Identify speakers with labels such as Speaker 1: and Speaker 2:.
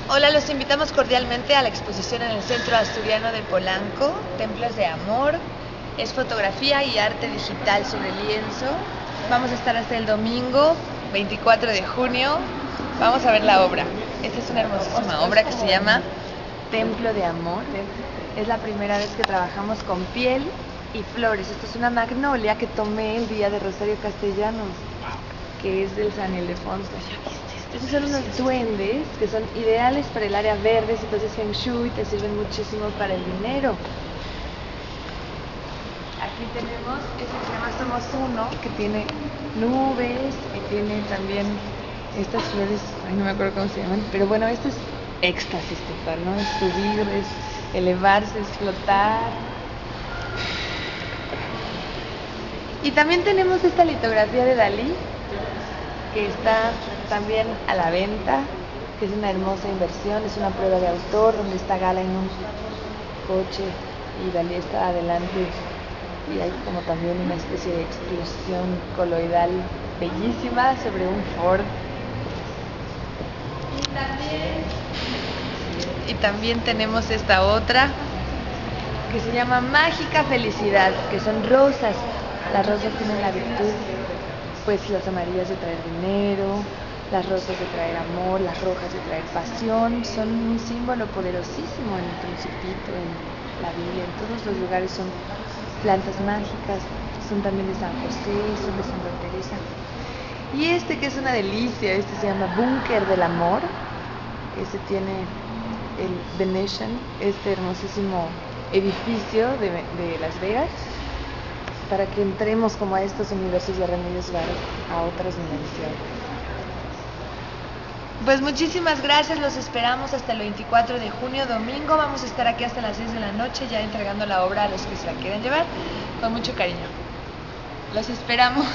Speaker 1: Hola, los invitamos cordialmente a la exposición en el Centro Asturiano de Polanco, Templos de Amor. Es fotografía y arte digital sobre lienzo. Vamos a estar hasta el domingo 24 de junio. Vamos a ver la obra. Esta es una hermosísima obra que se llama Templo de Amor. Es la primera vez que trabajamos con piel y flores. Esto es una magnolia que tomé el día de Rosario Castellanos, que es del San Ildefonso. Estos son unos duendes que son ideales para el área verde, si entonces Feng Shui te sirven muchísimo para el dinero. Aquí tenemos este que se llama Somos Uno, que tiene nubes y tiene también estas flores, no me acuerdo cómo se llaman, pero bueno, esto es éxtasis total, ¿no? Es subir, es elevarse, es flotar. Y también tenemos esta litografía de Dalí, que está también a la venta, que es una hermosa inversión, es una prueba de autor donde está Gala en un coche y Dalí está adelante y hay como también una especie de explosión coloidal bellísima sobre un Ford. Y también tenemos esta otra que se llama Mágica Felicidad, que son rosas. Las rosas tienen la virtud, pues las amarillas de traer dinero, las rosas de traer amor, las rojas de traer pasión. Son un símbolo poderosísimo en el Principito, en la Biblia, en todos los lugares son plantas mágicas, son también de San José, son de Santa Teresa. Y este que es una delicia, este se llama Búnker del Amor. Este tiene el Venetian, este hermosísimo edificio de Las Vegas, para que entremos como a estos universos de Remedios Varo, a otras dimensiones. Pues muchísimas gracias, los esperamos hasta el 24 de junio, domingo. Vamos a estar aquí hasta las 6 de la noche ya entregando la obra a los que se la quieran llevar, con mucho cariño. Los esperamos.